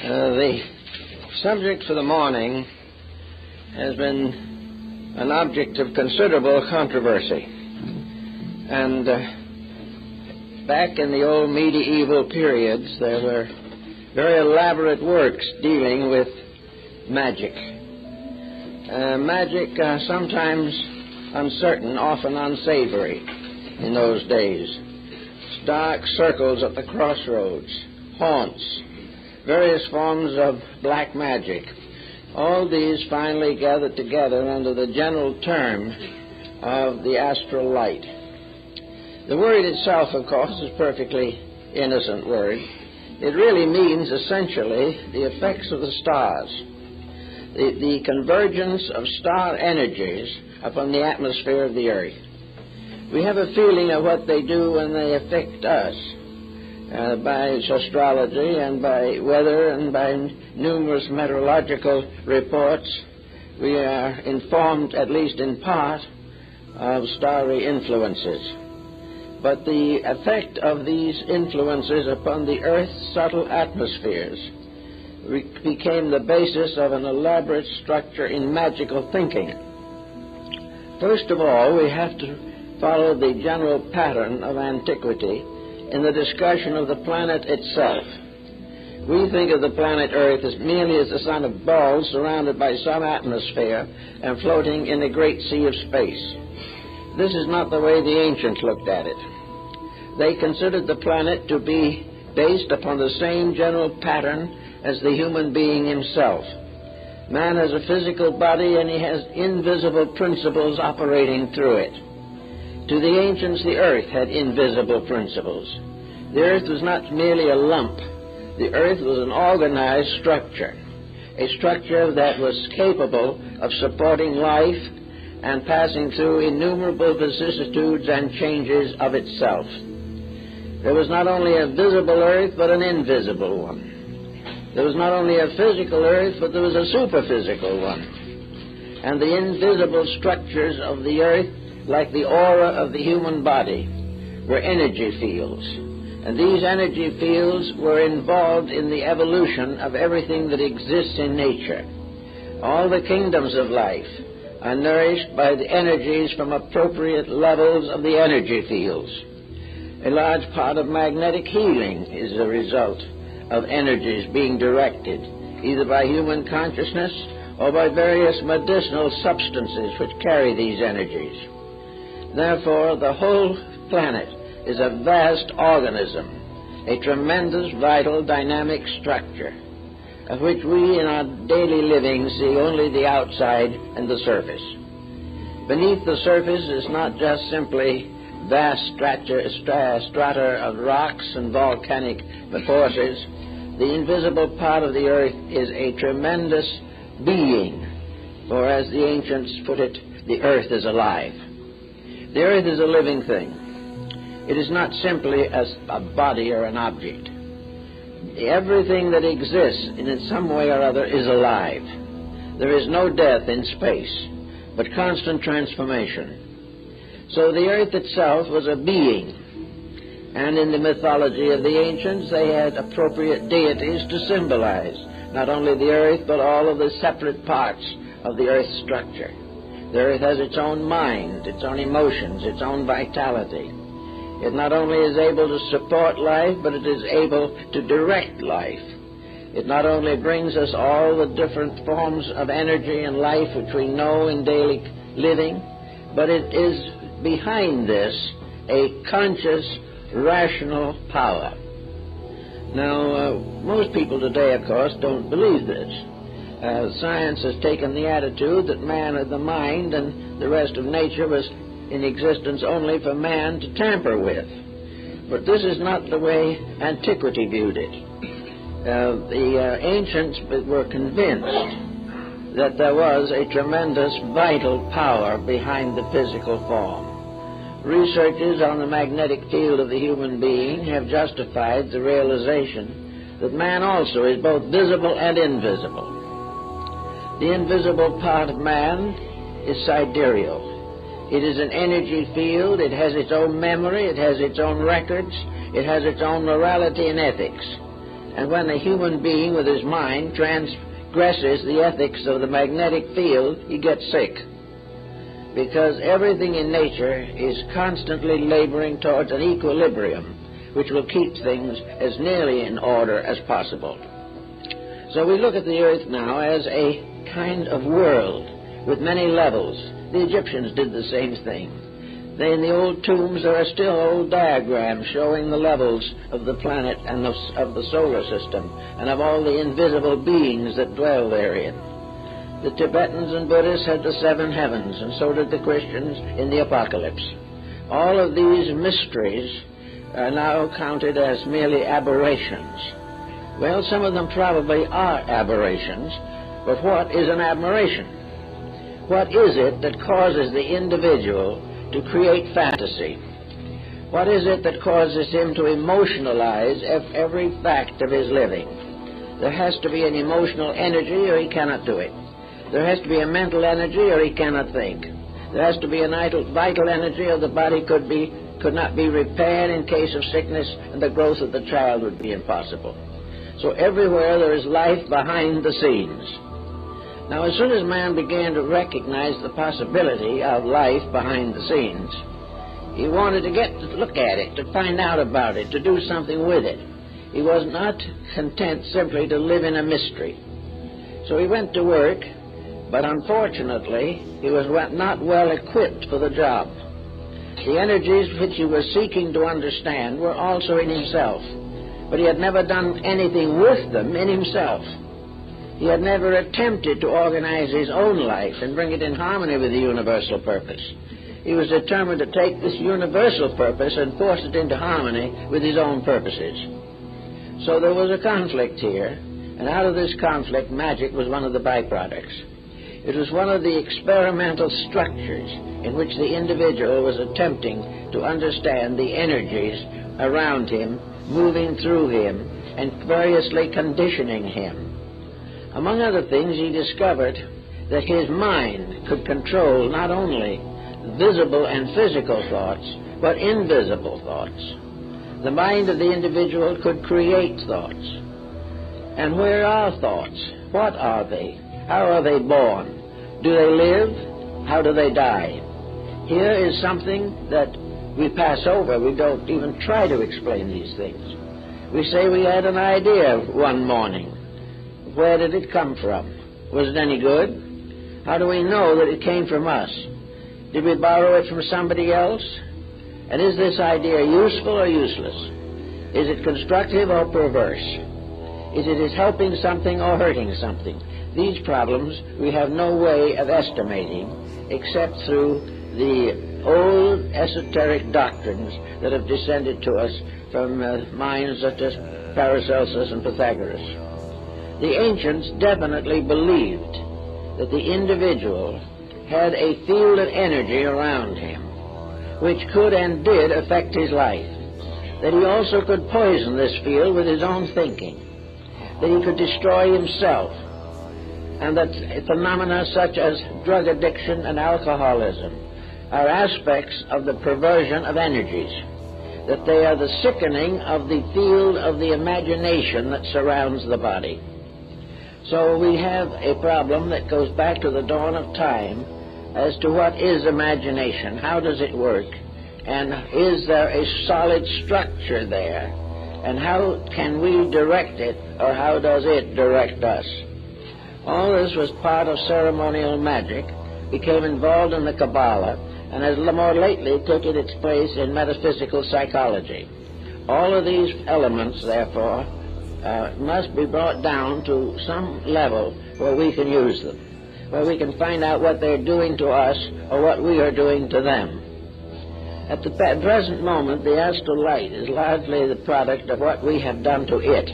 The subject for the morning has been an object of considerable controversy. And back in the old medieval periods, there were very elaborate works dealing with magic. Magic, sometimes uncertain, often unsavory in those days. Dark circles at the crossroads, haunts, various forms of black magic. All these finally gathered together under the general term of the astral light. The word itself, of course, is a perfectly innocent word. It really means essentially the effects of the stars, the convergence of star energies upon the atmosphere of the earth. We have a feeling of what they do when they affect us. By astrology and by weather and by numerous meteorological reports, we are informed, at least in part, of starry influences. But the effect of these influences upon the Earth's subtle atmospheres became the basis of an elaborate structure in magical thinking. First of all, we have to follow the general pattern of antiquity in the discussion of the planet itself. We think of the planet Earth as merely as a son of balls surrounded by some atmosphere and floating in a great sea of space. This is not the way the ancients looked at it. They considered the planet to be based upon the same general pattern as the human being himself. Man has a physical body and he has invisible principles operating through it. To the ancients, the earth had invisible principles. The earth was not merely a lump. The earth was an organized structure, a structure that was capable of supporting life and passing through innumerable vicissitudes and changes of itself. There was not only a visible earth, but an invisible one. There was not only a physical earth, but there was a superphysical one. And the invisible structures of the earth, like the aura of the human body, were energy fields. And these energy fields were involved in the evolution of everything that exists in nature. All the kingdoms of life are nourished by the energies from appropriate levels of the energy fields. A large part of magnetic healing is a result of energies being directed, either by human consciousness or by various medicinal substances which carry these energies. Therefore, the whole planet is a vast organism, a tremendous, vital, dynamic structure, of which we in our daily living see only the outside and the surface. Beneath the surface is not just simply vast strata of rocks and volcanic forces. The invisible part of the earth is a tremendous being, for as the ancients put it, the earth is alive. The earth is a living thing. It is not simply a body or an object. Everything that exists in some way or other is alive. There is no death in space, but constant transformation. So the earth itself was a being. And in the mythology of the ancients, they had appropriate deities to symbolize not only the earth, but all of the separate parts of the earth's structure. The earth has its own mind, its own emotions, its own vitality. It not only is able to support life, but it is able to direct life. It not only brings us all the different forms of energy and life which we know in daily living, but it is behind this a conscious, rational power. Now, most people today, of course, don't believe this. Science has taken the attitude that man had the mind and the rest of nature was in existence only for man to tamper with. But this is not the way antiquity viewed it. The ancients were convinced that there was a tremendous vital power behind the physical form. Researches on the magnetic field of the human being have justified the realization that man also is both visible and invisible. The invisible part of man is sidereal. It is an energy field. It has its own memory. It has its own records. It has its own morality and ethics. And when a human being with his mind transgresses the ethics of the magnetic field, he gets sick. Because everything in nature is constantly laboring towards an equilibrium which will keep things as nearly in order as possible. So we look at the earth now as a kind of world with many levels. The Egyptians did the same thing. In the old tombs there are still old diagrams showing the levels of the planet and of the solar system and of all the invisible beings that dwell therein. The Tibetans and Buddhists had the 7 heavens, and so did the Christians in the Apocalypse. All of these mysteries are now counted as merely aberrations. Well, some of them probably are aberrations, but what is an aberration? What is it that causes the individual to create fantasy? What is it that causes him to emotionalize every fact of his living? There has to be an emotional energy or he cannot do it. There has to be a mental energy or he cannot think. There has to be a vital energy or the body could not be repaired in case of sickness, and the growth of the child would be impossible. So everywhere there is life behind the scenes. Now, as soon as man began to recognize the possibility of life behind the scenes, he wanted to get to look at it, to find out about it, to do something with it. He was not content simply to live in a mystery. So he went to work, but unfortunately, he was not well equipped for the job. The energies which he was seeking to understand were also in himself, but he had never done anything with them in himself. He had never attempted to organize his own life and bring it in harmony with the universal purpose. He was determined to take this universal purpose and force it into harmony with his own purposes. So there was a conflict here, and out of this conflict, magic was one of the byproducts. It was one of the experimental structures in which the individual was attempting to understand the energies around him, moving through him, and variously conditioning him. Among other things, he discovered that his mind could control not only visible and physical thoughts, but invisible thoughts. The mind of the individual could create thoughts. And where are thoughts? What are they? How are they born? Do they live? How do they die? Here is something that we pass over. We don't even try to explain these things. We say we had an idea one morning. Where did it come from? Was it any good? How do we know that it came from us? Did we borrow it from somebody else? And is this idea useful or useless? Is it constructive or perverse? Is it helping something or hurting something? These problems we have no way of estimating except through the old esoteric doctrines that have descended to us from minds such as Paracelsus and Pythagoras. The ancients definitely believed that the individual had a field of energy around him which could and did affect his life, that he also could poison this field with his own thinking, that he could destroy himself, and that phenomena such as drug addiction and alcoholism are aspects of the perversion of energies, that they are the sickening of the field of the imagination that surrounds the body. So we have a problem that goes back to the dawn of time as to what is imagination, how does it work, and is there a solid structure there, and how can we direct it, or how does it direct us? All this was part of ceremonial magic, became involved in the Kabbalah, and has more lately taken its place in metaphysical psychology. All of these elements, therefore, must be brought down to some level where we can use them, where we can find out what they're doing to us or what we are doing to them. At the present moment, the astral light is largely the product of what we have done to it.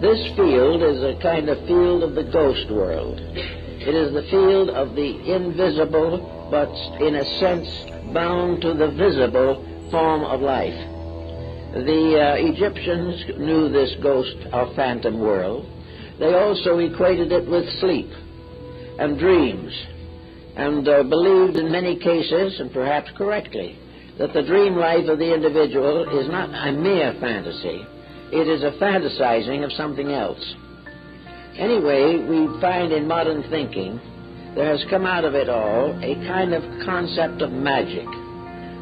This field is a kind of field of the ghost world. It is the field of the invisible, but in a sense bound to the visible form of life. The Egyptians knew this ghost or phantom world. They also equated it with sleep and dreams, and believed in many cases, and perhaps correctly, that the dream life of the individual is not a mere fantasy, it is a fantasizing of something else. Anyway, we find in modern thinking there has come out of it all a kind of concept of magic.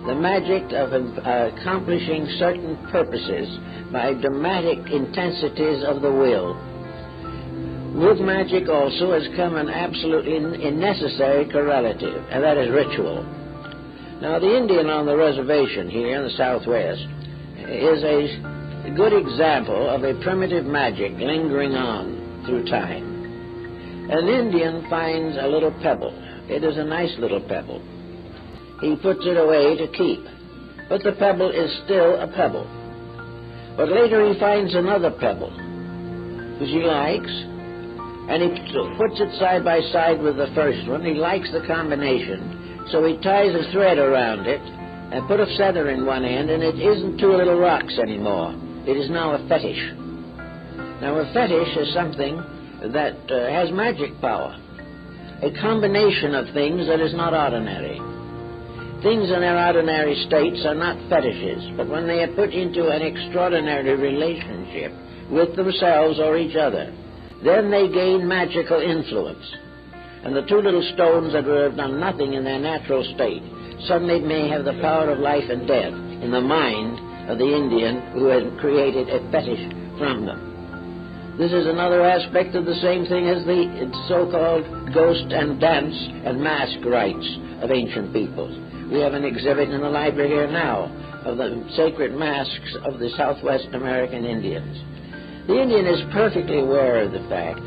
The magic of accomplishing certain purposes by dramatic intensities of the will. With magic also has come an absolutely necessary correlative, and that is ritual. Now, the Indian on the reservation here in the Southwest is a good example of a primitive magic lingering on through time. An Indian finds a little pebble. It is a nice little pebble. He puts it away to keep, but the pebble is still a pebble. But later he finds another pebble, which he likes, and he puts it side by side with the first one. He likes the combination, so he ties a thread around it and put a feather in one end, and it isn't two little rocks anymore. It is now a fetish. Now, a fetish is something that has magic power, a combination of things that is not ordinary. Things in their ordinary states are not fetishes, but when they are put into an extraordinary relationship with themselves or each other, then they gain magical influence. And the two little stones that would have done nothing in their natural state suddenly may have the power of life and death in the mind of the Indian who has created a fetish from them. This is another aspect of the same thing as the so-called ghost and dance and mask rites of ancient peoples. We have an exhibit in the library here now of the sacred masks of the Southwest American Indians. The Indian is perfectly aware of the fact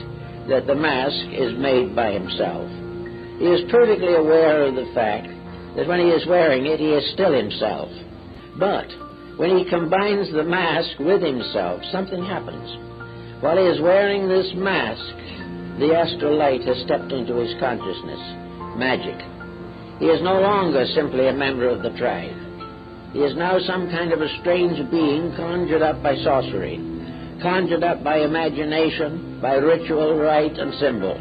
that the mask is made by himself. He is perfectly aware of the fact that when he is wearing it, he is still himself. But when he combines the mask with himself, something happens. While he is wearing this mask, the astral light has stepped into his consciousness. Magic. He is no longer simply a member of the tribe. He is now some kind of a strange being conjured up by sorcery, conjured up by imagination, by ritual, rite, and symbol.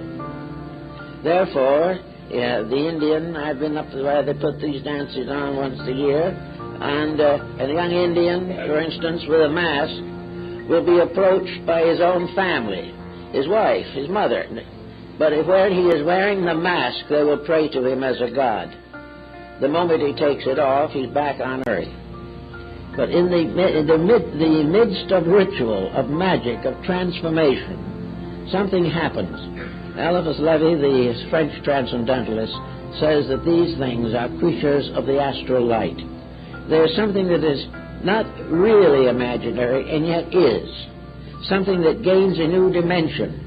Therefore, the Indian, I've been up to where they put these dances on once a year, and a young Indian, for instance, with a mask, will be approached by his own family, his wife, his mother. But when he is wearing the mask, they will pray to him as a god. The moment he takes it off, he's back on earth. But in the midst of ritual, of magic, of transformation, something happens. Eliphas Levi, the French transcendentalist, says that these things are creatures of the astral light. There's something that is not really imaginary and yet is, something that gains a new dimension.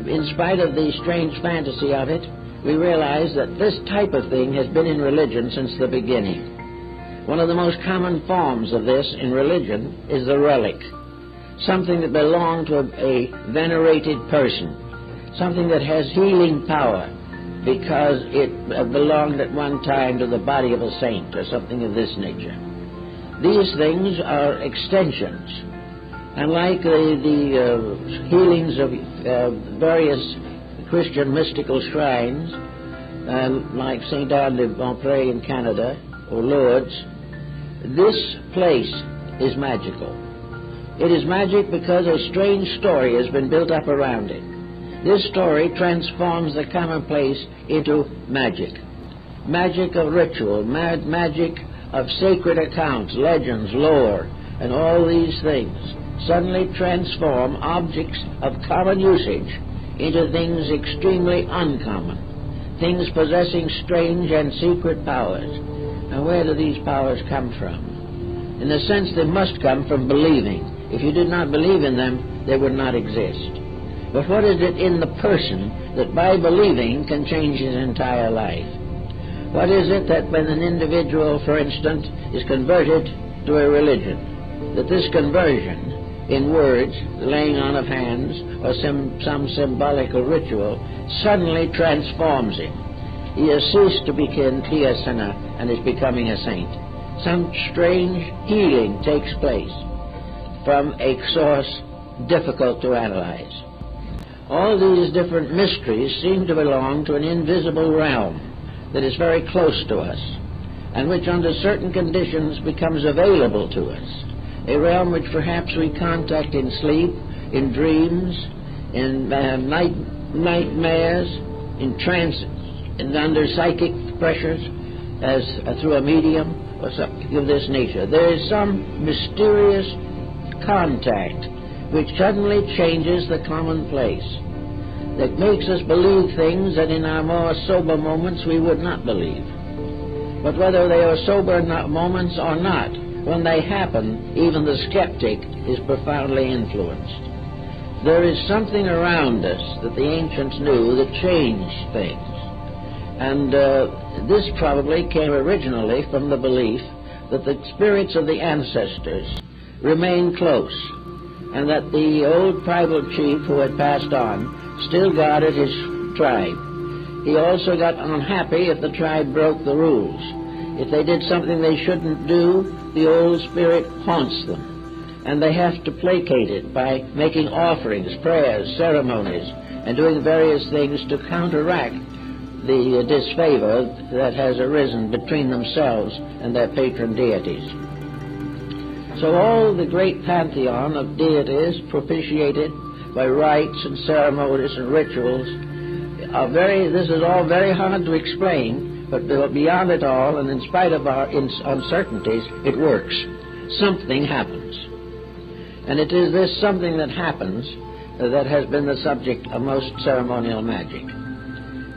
In spite of the strange fantasy of it, we realize that this type of thing has been in religion since the beginning. One of the most common forms of this in religion is the relic, something that belonged to a venerated person, something that has healing power because it belonged at one time to the body of a saint or something of this nature. These things are extensions. And like the healings of various Christian mystical shrines, like St. Anne de Beaupré in Canada, or Lourdes, this place is magical. It is magic because a strange story has been built up around it. This story transforms the commonplace into magic. Magic of ritual, magic of sacred accounts, legends, lore, and all these things suddenly transform objects of common usage into things extremely uncommon, things possessing strange and secret powers. Now, where do these powers come from? In the sense they must come from believing. If you did not believe in them, they would not exist. But what is it in the person that by believing can change his entire life? What is it that when an individual, for instance, is converted to a religion, that this conversion in words, the laying on of hands, or some symbolical ritual, suddenly transforms him. He has ceased to be a sinner and is becoming a saint. Some strange healing takes place from a source difficult to analyze. All these different mysteries seem to belong to an invisible realm that is very close to us, and which under certain conditions becomes available to us. a realm which perhaps we contact in sleep, in dreams, in nightmares, in trances, and under psychic pressures, as through a medium or something of this nature. There is some mysterious contact which suddenly changes the commonplace, that makes us believe things that in our more sober moments we would not believe. But whether they are sober moments or not, when they happen, even the skeptic is profoundly influenced. There is something around us that the ancients knew that changed things. And this probably came originally from the belief that the spirits of the ancestors remained close, and that the old tribal chief who had passed on still guarded his tribe. He also got unhappy if the tribe broke the rules. If they did something they shouldn't do, the old spirit haunts them, and they have to placate it by making offerings, prayers, ceremonies, and doing various things to counteract the disfavor that has arisen between themselves and their patron deities. So all the great pantheon of deities propitiated by rites and ceremonies and rituals this is all very hard to explain, but beyond it all, and in spite of our uncertainties, it works. Something happens. And it is this something that happens that has been the subject of most ceremonial magic.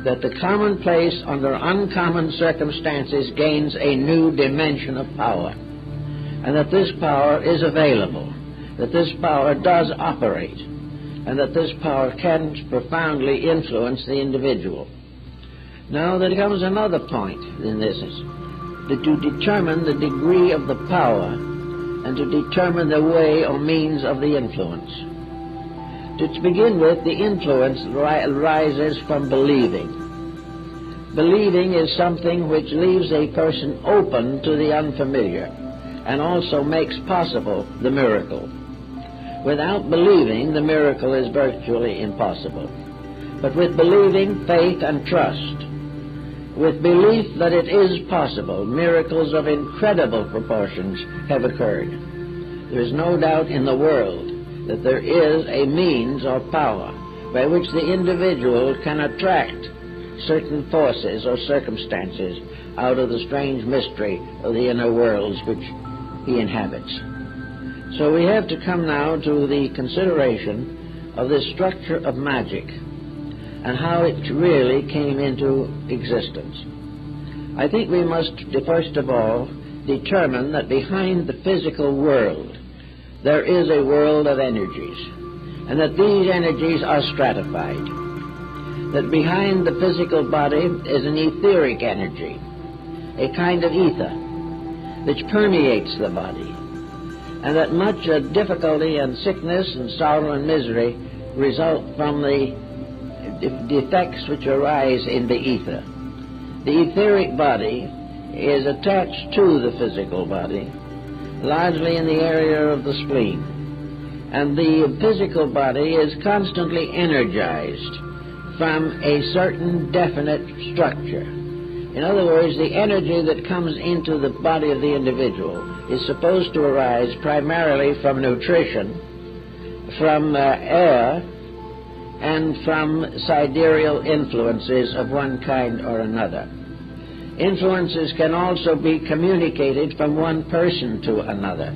That the commonplace under uncommon circumstances gains a new dimension of power, and that this power is available, that this power does operate, and that this power can profoundly influence the individual. Now there comes another point in this, that to determine the degree of the power and to determine the way or means of the influence. To begin with, the influence rises from believing. Believing is something which leaves a person open to the unfamiliar and also makes possible the miracle. Without believing, the miracle is virtually impossible. But with believing, faith, and trust, with belief that it is possible, miracles of incredible proportions have occurred. There is no doubt in the world that there is a means or power by which the individual can attract certain forces or circumstances out of the strange mystery of the inner worlds which he inhabits. So we have to come now to the consideration of the structure of magic and how it really came into existence. I think we must, first of all, determine that behind the physical world there is a world of energies, and that these energies are stratified. That behind the physical body is an etheric energy, a kind of ether, which permeates the body, and that much difficulty and sickness and sorrow and misery result from the defects which arise in the ether. The etheric body is attached to the physical body, largely in the area of the spleen, and the physical body is constantly energized from a certain definite structure. In other words, the energy that comes into the body of the individual is supposed to arise primarily from nutrition, from air, and from sidereal influences of one kind or another. Influences can also be communicated from one person to another,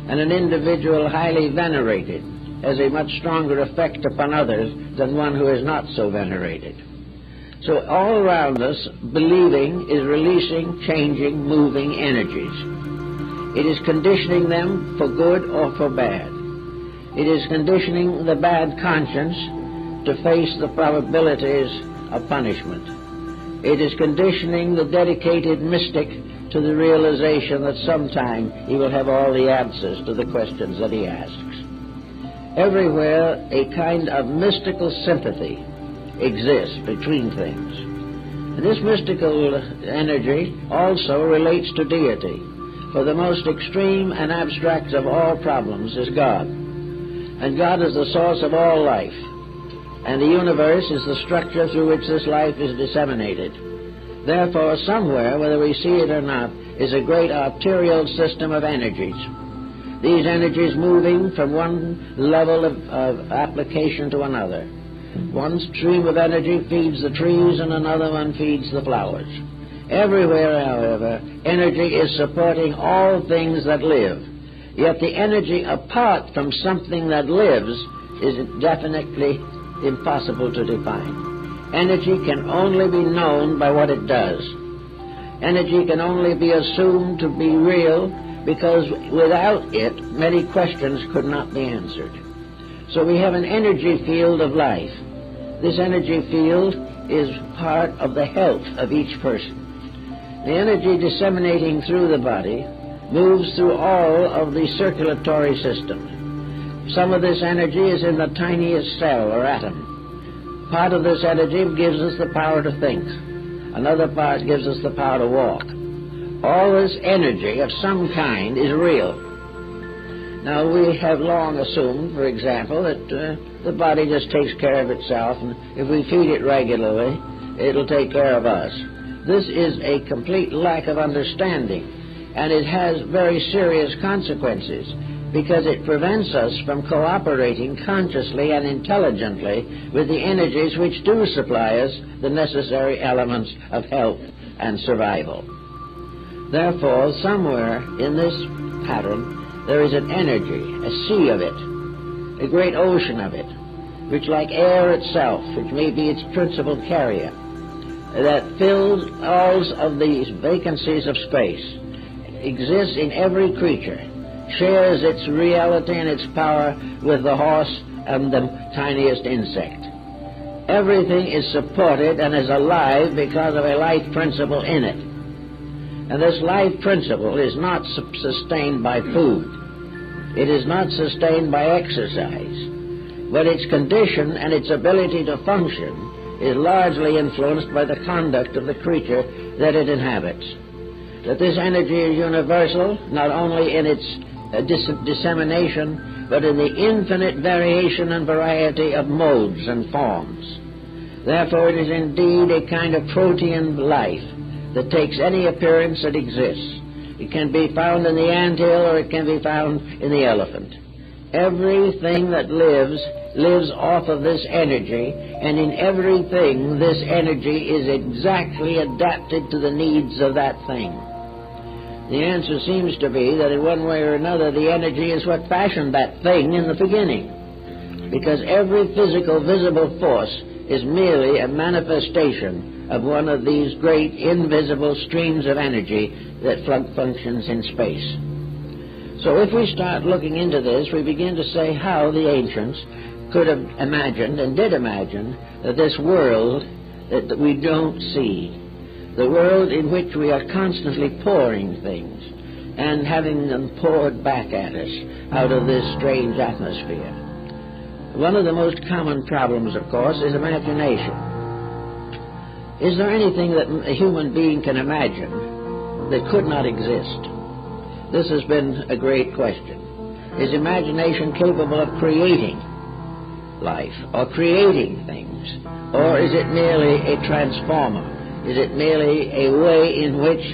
and an individual highly venerated has a much stronger effect upon others than one who is not so venerated. So all around us, believing is releasing, changing, moving energies. It is conditioning them for good or for bad. It is conditioning the bad conscience to face the probabilities of punishment. It is conditioning the dedicated mystic to the realization that sometime he will have all the answers to the questions that he asks. Everywhere a kind of mystical sympathy exists between things. And this mystical energy also relates to deity, for the most extreme and abstract of all problems is God. And God is the source of all life, and the universe is the structure through which this life is disseminated. Therefore, somewhere, whether we see it or not, is a great arterial system of energies. these energies moving from one level of application to another. One stream of energy feeds the trees and another one feeds the flowers. Everywhere, however, energy is supporting all things that live. Yet the energy apart from something that lives is definitely impossible to define. Energy can only be known by what it does. Energy can only be assumed to be real because without it, many questions could not be answered. So we have an energy field of life. This energy field is part of the health of each person. The energy disseminating through the body moves through all of the circulatory system. Some of this energy is in the tiniest cell or atom. Part of this energy gives us the power to think. Another part gives us the power to walk. All this energy of some kind is real. Now, we have long assumed, for example, that the body just takes care of itself, and if we feed it regularly, it'll take care of us. This is a complete lack of understanding, and it has very serious consequences because it prevents us from cooperating consciously and intelligently with the energies which do supply us the necessary elements of health and survival. Therefore, somewhere in this pattern, there is an energy, a sea of it, a great ocean of it, which, like air itself, which may be its principal carrier, that fills all of these vacancies of space, exists in every creature, shares its reality and its power with the horse and the tiniest insect. Everything is supported and is alive because of a life principle in it. And this life principle is not sustained by food. It is not sustained by exercise. But its condition and its ability to function is largely influenced by the conduct of the creature that it inhabits. That this energy is universal, not only in its dissemination, but in the infinite variation and variety of modes and forms. Therefore, it is indeed a kind of protean life that takes any appearance that exists. It can be found in the anthill or it can be found in the elephant. Everything that lives off of this energy, and in everything this energy is exactly adapted to the needs of that thing. The answer seems to be that in one way or another the energy is what fashioned that thing in the beginning, because every physical visible force is merely a manifestation of one of these great invisible streams of energy that functions in space. So if we start looking into this, we begin to say how the ancients could have imagined and did imagine that this world that we don't see, the world in which we are constantly pouring things and having them poured back at us out of this strange atmosphere. One of the most common problems, of course, is imagination. Is there anything that a human being can imagine that could not exist? This has been a great question. Is imagination capable of creating life or creating things? Or is it merely a transformer? Is it merely a way in which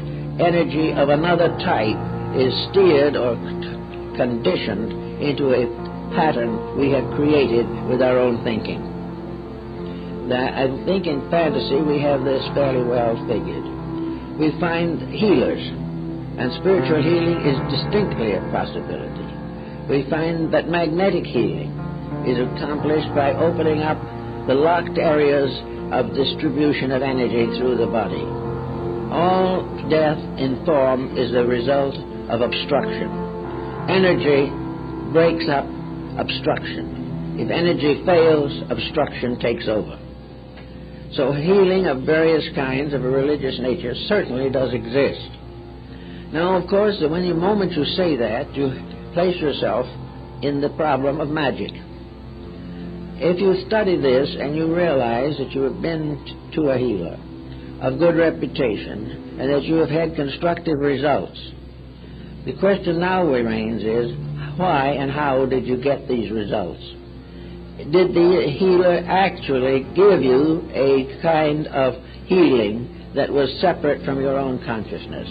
energy of another type is steered or conditioned into a pattern we have created with our own thinking? Now, I think in fantasy we have this fairly well figured. We find healers, and spiritual healing is distinctly a possibility. We find that magnetic healing is accomplished by opening up the locked areas of distribution of energy through the body. All death in form is the result of obstruction. Energy breaks up obstruction. If energy fails, obstruction takes over. So healing of various kinds of a religious nature certainly does exist. Now, of course, the moment you say that, you place yourself in the problem of magic. If you study this and you realize that you have been to a healer of good reputation and that you have had constructive results, the question now remains is, why and how did you get these results? Did the healer actually give you a kind of healing that was separate from your own consciousness?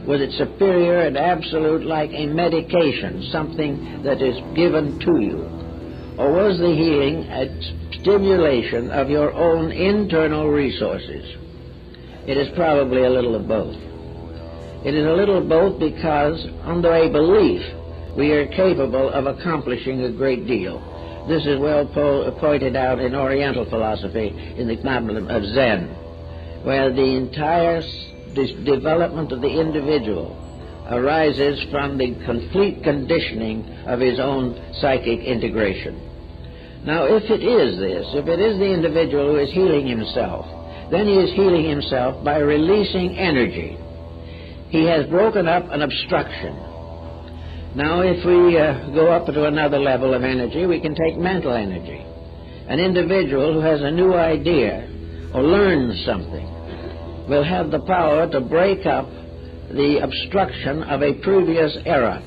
Was it superior and absolute like a medication, something that is given to you? Or was the healing a stimulation of your own internal resources? It is probably a little of both. It is a little of both because, under a belief, we are capable of accomplishing a great deal. This is well pointed out in Oriental philosophy in the problem of Zen, where the entire development of the individual arises from the complete conditioning of his own psychic integration. Now, if it is the individual who is healing himself, then he is healing himself by releasing energy. He has broken up an obstruction. Now, if we go up to another level of energy, we can take mental energy. An individual who has a new idea or learns something will have the power to break up the obstruction of a previous error.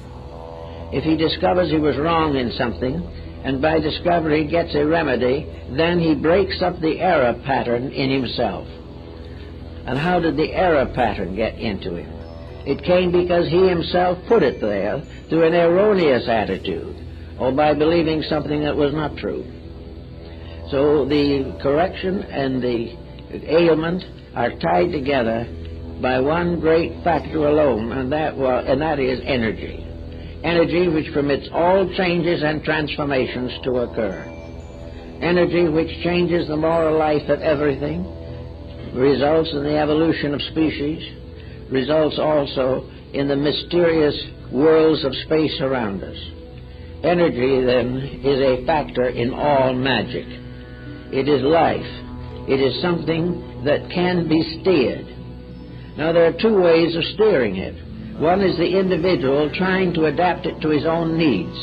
If he discovers he was wrong in something, and by discovery gets a remedy, then he breaks up the error pattern in himself. And how did the error pattern get into him? It came because he himself put it there through an erroneous attitude, or by believing something that was not true. So the correction and the ailment are tied together by one great factor alone, and that is energy. Energy which permits all changes and transformations to occur. Energy which changes the moral life of everything, results in the evolution of species, results also in the mysterious worlds of space around us. Energy, then, is a factor in all magic. It is life. It is something that can be steered. Now, there are two ways of steering it. One is the individual trying to adapt it to his own needs,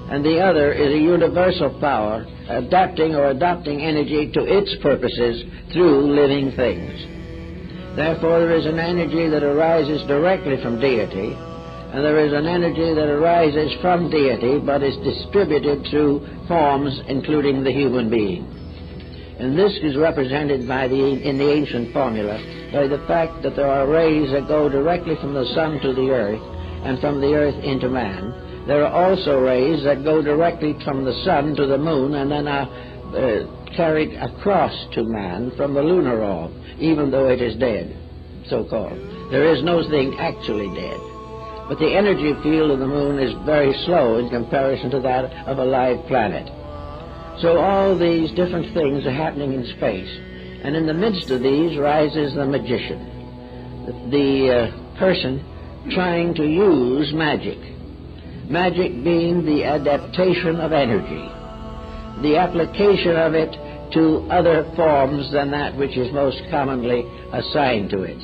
and the other is a universal power adapting or adopting energy to its purposes through living things. Therefore, there is an energy that arises directly from deity, and there is an energy that arises from deity but is distributed through forms including the human being. And this is represented in the ancient formula by the fact that there are rays that go directly from the sun to the earth and from the earth into man. There are also rays that go directly from the sun to the moon and then are carried across to man from the lunar orb, even though it is dead, so-called. There is no thing actually dead. But the energy field of the moon is very slow in comparison to that of a live planet. So all these different things are happening in space, and in the midst of these rises the magician, the person trying to use magic. Magic being the adaptation of energy, the application of it to other forms than that which is most commonly assigned to it.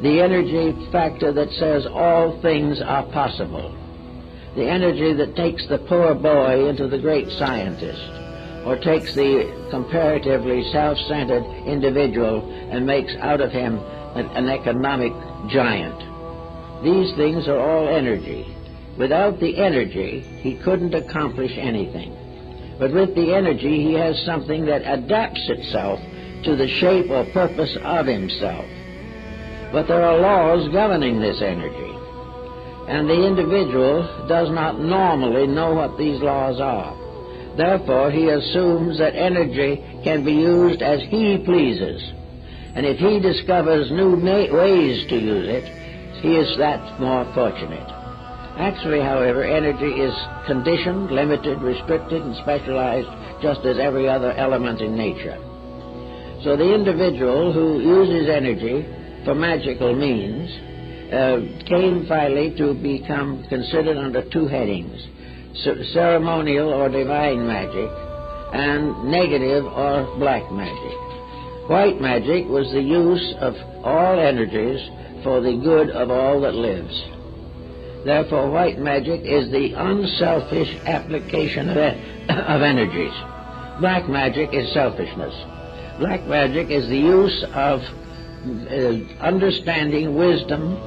The energy factor that says all things are possible. The energy that takes the poor boy into the great scientist, or takes the comparatively self-centered individual and makes out of him an economic giant. These things are all energy. Without the energy, he couldn't accomplish anything. But with the energy, he has something that adapts itself to the shape or purpose of himself. But there are laws governing this energy, and the individual does not normally know what these laws are. Therefore, he assumes that energy can be used as he pleases. And if he discovers new ways to use it, he is that more fortunate. Actually, however, energy is conditioned, limited, restricted, and specialized just as every other element in nature. So the individual who uses energy for magical means came finally to become considered under two headings: ceremonial or divine magic, and negative or black magic. White magic was the use of all energies for the good of all that lives. Therefore, white magic is the unselfish application of energies. Black magic is selfishness. Black magic is the use of understanding, wisdom,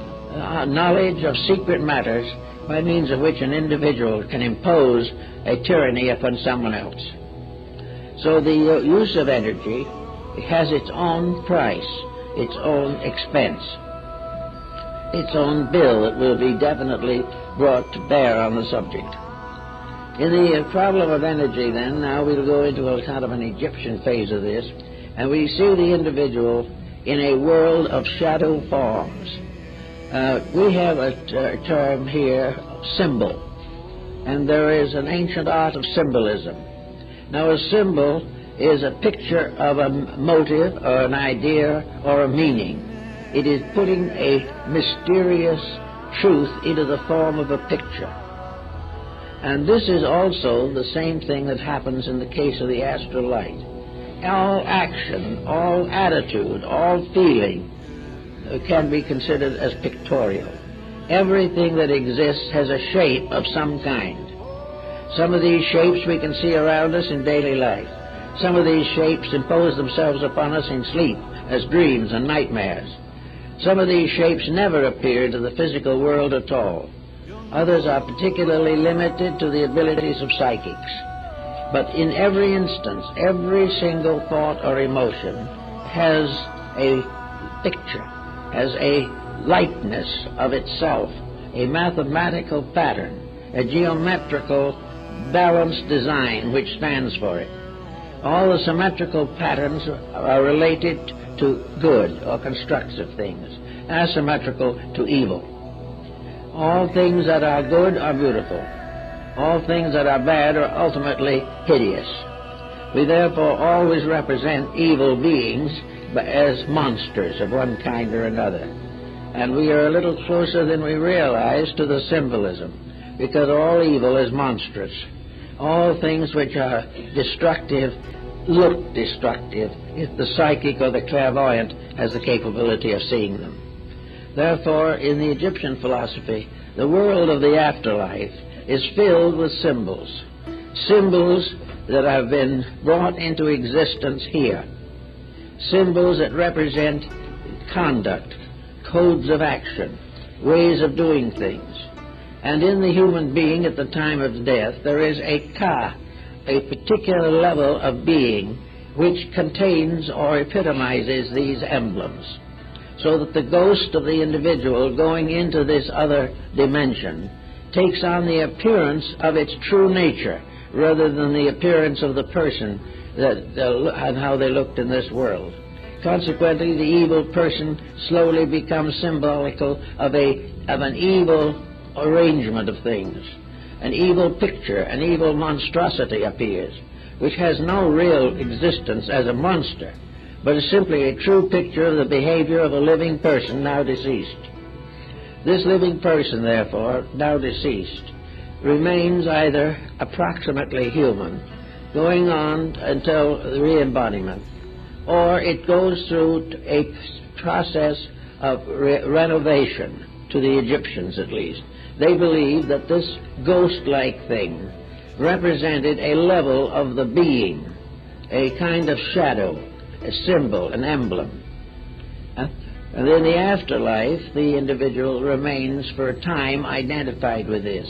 knowledge of secret matters, by means of which an individual can impose a tyranny upon someone else. So the use of energy has its own price, its own expense. its own bill that will be definitely brought to bear on the subject. In the problem of energy, then, now we'll go into a kind of an Egyptian phase of this, and we see the individual in a world of shadow forms. We have a term here, symbol, and there is an ancient art of symbolism. Now, a symbol is a picture of a motive or an idea or a meaning. It is putting a mysterious truth into the form of a picture. And this is also the same thing that happens in the case of the astral light. All action, all attitude, all feeling can be considered as pictorial. Everything that exists has a shape of some kind. Some of these shapes we can see around us in daily life. Some of these shapes impose themselves upon us in sleep as dreams and nightmares. Some of these shapes never appear to the physical world at all. Others are particularly limited to the abilities of psychics. But in every instance, every single thought or emotion has a picture, has a likeness of itself, a mathematical pattern, a geometrical balanced design which stands for it. All the symmetrical patterns are related to good or constructive things, asymmetrical to evil. All things that are good are beautiful. All things that are bad are ultimately hideous. We therefore always represent evil beings as monsters of one kind or another. And we are a little closer than we realize to the symbolism, because all evil is monstrous. All things which are destructive look destructive if the psychic or the clairvoyant has the capability of seeing them. Therefore, in the Egyptian philosophy, the world of the afterlife is filled with symbols. Symbols that have been brought into existence here. Symbols that represent conduct, codes of action, ways of doing things. And in the human being at the time of death, there is a ka, a particular level of being which contains or epitomizes these emblems, so that the ghost of the individual going into this other dimension takes on the appearance of its true nature rather than the appearance of the person and how they looked in this world. Consequently, the evil person slowly becomes symbolical of an evil arrangement of things. An evil picture, an evil monstrosity appears, which has no real existence as a monster, but is simply a true picture of the behavior of a living person now deceased. This living person, therefore, now deceased, remains either approximately human, going on until the re-embodiment, or it goes through a process of renovation, to the Egyptians at least. They believed that this ghost-like thing represented a level of the being, a kind of shadow, a symbol, an emblem. And in the afterlife, the individual remains for a time identified with this.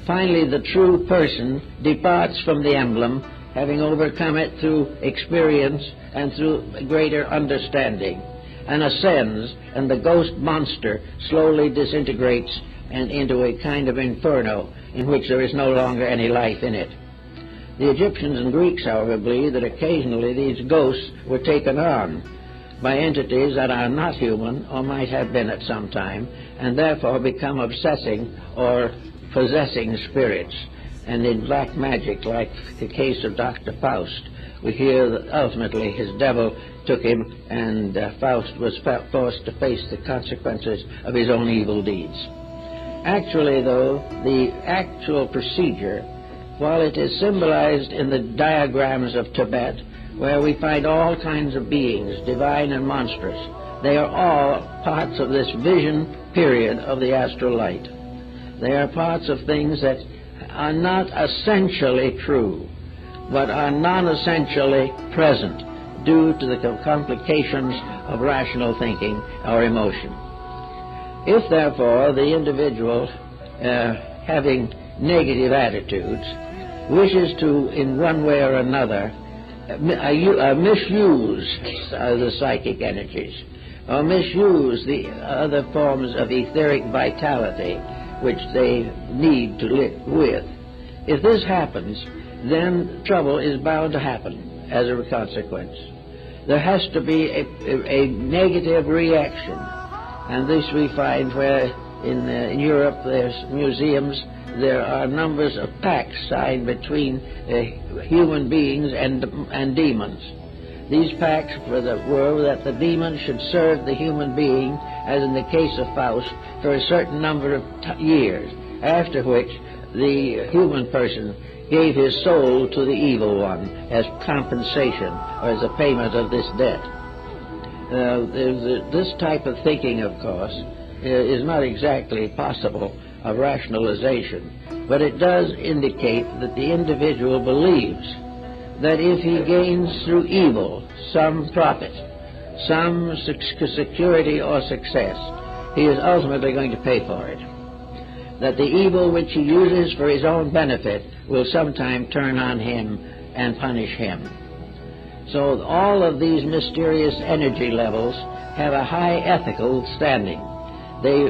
Finally, the true person departs from the emblem, having overcome it through experience and through greater understanding, and ascends, and the ghost monster slowly disintegrates and into a kind of inferno in which there is no longer any life in it. The Egyptians and Greeks, however, believe that occasionally these ghosts were taken on by entities that are not human or might have been at some time, and therefore become obsessing or possessing spirits. And in black magic, like the case of Dr. Faust, we hear that ultimately his devil took him, and Faust was forced to face the consequences of his own evil deeds. Actually, though, the actual procedure, while it is symbolized in the diagrams of Tibet, where we find all kinds of beings, divine and monstrous, they are all parts of this vision period of the astral light. They are parts of things that are not essentially true, but are non-essentially present due to the complications of rational thinking or emotion. If, therefore, the individual, having negative attitudes, wishes to, in one way or another, misuse the psychic energies, or misuse the other forms of etheric vitality which they need to live with. If this happens, then trouble is bound to happen as a consequence. There has to be a negative reaction, and this we find where in Europe there's museums, there are numbers of pacts signed between human beings and demons. These pacts were that the demon should serve the human being, as in the case of Faust, for a certain number of years, after which the human person gave his soul to the evil one as compensation or as a payment of this debt. This type of thinking, of course, is not exactly possible of rationalization, but it does indicate that the individual believes that if he gains through evil some profit, some security or success, he is ultimately going to pay for it. That the evil which he uses for his own benefit will sometime turn on him and punish him. So all of these mysterious energy levels have a high ethical standing. They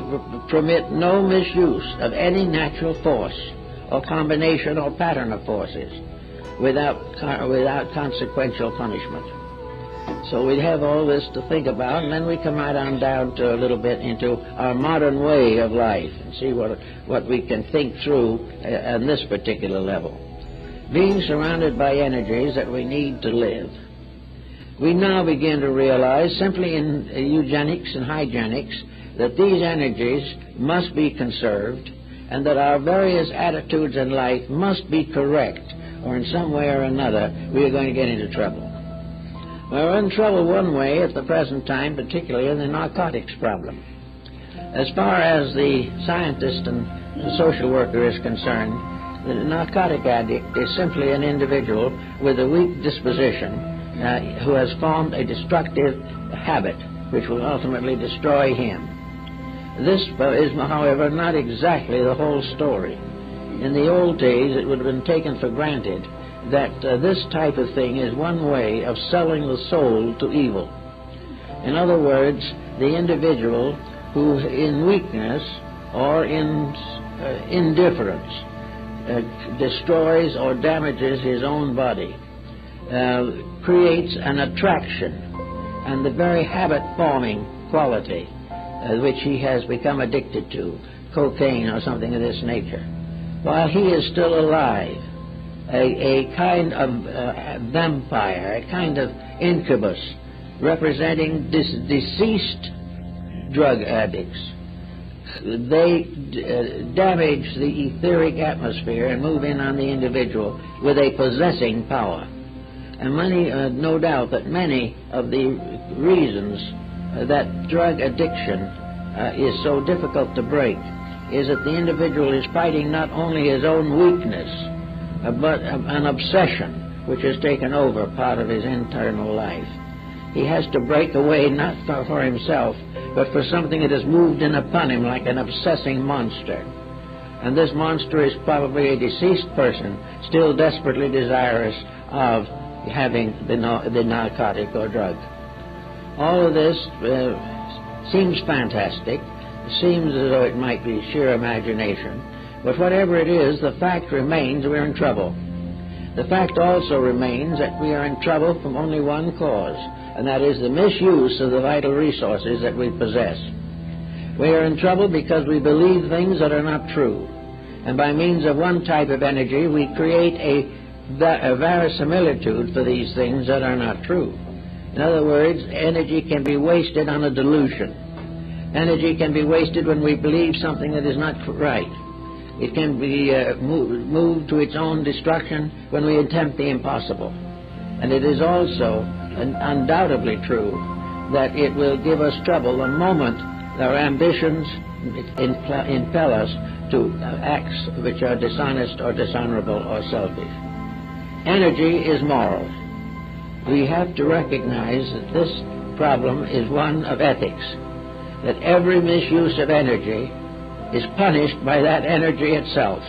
permit no misuse of any natural force or combination or pattern of forces without consequential punishment. So we have all this to think about, and then we come right on down to a little bit into our modern way of life and see what we can think through on this particular level. Being surrounded by energies that we need to live, we now begin to realize, simply in eugenics and hygienics, that these energies must be conserved and that our various attitudes in life must be correct, or in some way or another we are going to get into trouble. We're in trouble one way at the present time, particularly in the narcotics problem. As far as the scientist and the social worker is concerned, the narcotic addict is simply an individual with a weak disposition who has formed a destructive habit which will ultimately destroy him. This is, however, not exactly the whole story. In the old days, it would have been taken for granted that this type of thing is one way of selling the soul to evil. In other words, the individual who in weakness or in indifference destroys or damages his own body creates an attraction and the very habit-forming quality which he has become addicted to, cocaine or something of this nature. While he is still alive, a kind of vampire, a kind of incubus, representing deceased drug addicts. They damage the etheric atmosphere and move in on the individual with a possessing power. And no doubt that many of the reasons that drug addiction is so difficult to break is that the individual is fighting not only his own weakness, but an obsession which has taken over part of his internal life. He has to break away not for himself, but for something that has moved in upon him like an obsessing monster. And this monster is probably a deceased person, still desperately desirous of having the narcotic or drug. All of this seems fantastic, seems as though it might be sheer imagination, but whatever it is, the fact remains we're in trouble. The fact also remains that we are in trouble from only one cause, and that is the misuse of the vital resources that we possess. We are in trouble because we believe things that are not true, and by means of one type of energy we create a verisimilitude for these things that are not true. In other words, energy can be wasted on a delusion. Energy can be wasted when we believe something that is not right. It can be moved to its own destruction when we attempt the impossible. And it is also undoubtedly true that it will give us trouble the moment our ambitions impel us to acts which are dishonest or dishonorable or selfish. Energy is moral. We have to recognize that this problem is one of ethics, that every misuse of energy is punished by that energy itself.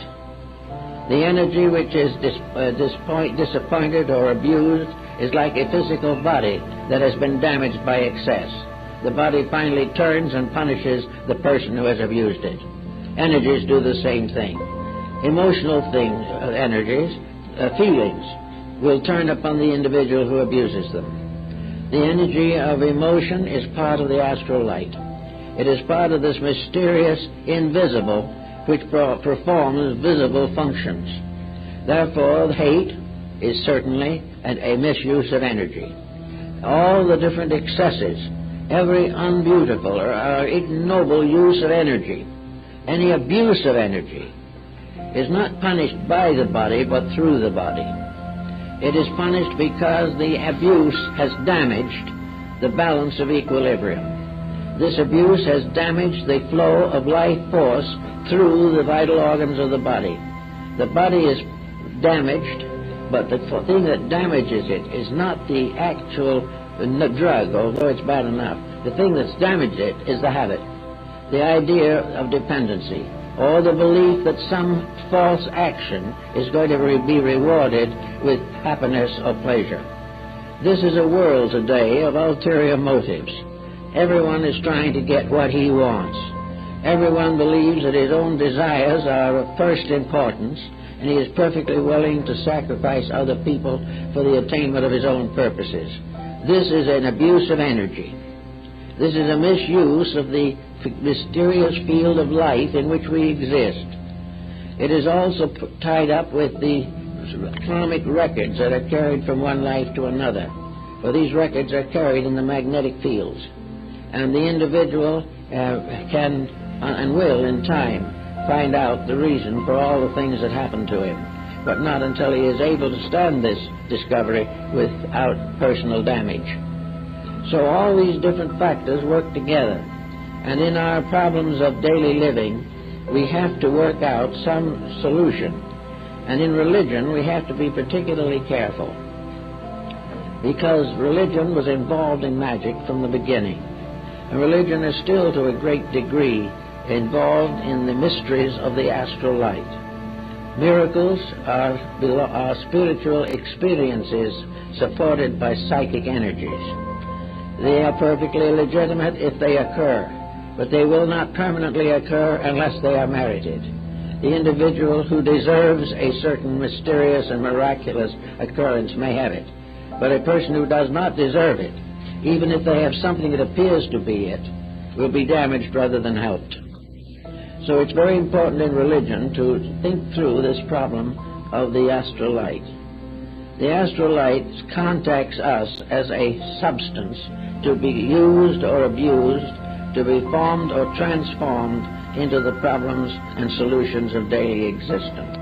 The energy which is disappointed or abused is like a physical body that has been damaged by excess. the body finally turns and punishes the person who has abused it. Energies do the same thing. Emotional things, energies, feelings, will turn upon the individual who abuses them. The energy of emotion is part of the astral light. It is part of this mysterious invisible which performs visible functions. Therefore, hate is certainly a misuse of energy. All the different excesses, every unbeautiful or ignoble use of energy, any abuse of energy, is not punished by the body but through the body. It is punished because the abuse has damaged the balance of equilibrium. This abuse has damaged the flow of life force through the vital organs of the body. The body is damaged, but the thing that damages it is not the actual drug, although it's bad enough. The thing that's damaged it is the habit, the idea of dependency, or the belief that some false action is going to be rewarded with happiness or pleasure. This is a world today of ulterior motives. Everyone is trying to get what he wants. Everyone believes that his own desires are of first importance, and he is perfectly willing to sacrifice other people for the attainment of his own purposes. This is an abuse of energy. This is a misuse of the mysterious field of life in which we exist. It is also tied up with the atomic records that are carried from one life to another, for these records are carried in the magnetic fields, and the individual can and will in time find out the reason for all the things that happen to him, but not until he is able to stand this discovery without personal damage. So all these different factors work together, and in our problems of daily living we have to work out some solution. And in religion we have to be particularly careful, because religion was involved in magic from the beginning, and religion is still to a great degree involved in the mysteries of the astral light. Miracles are spiritual experiences supported by psychic energies. They are perfectly legitimate if they occur, but they will not permanently occur unless they are merited. The individual who deserves a certain mysterious and miraculous occurrence may have it, but a person who does not deserve it, even if they have something that appears to be it, will be damaged rather than helped. So it's very important in religion to think through this problem of the astral light. The astral light contacts us as a substance to be used or abused, to be formed or transformed into the problems and solutions of daily existence.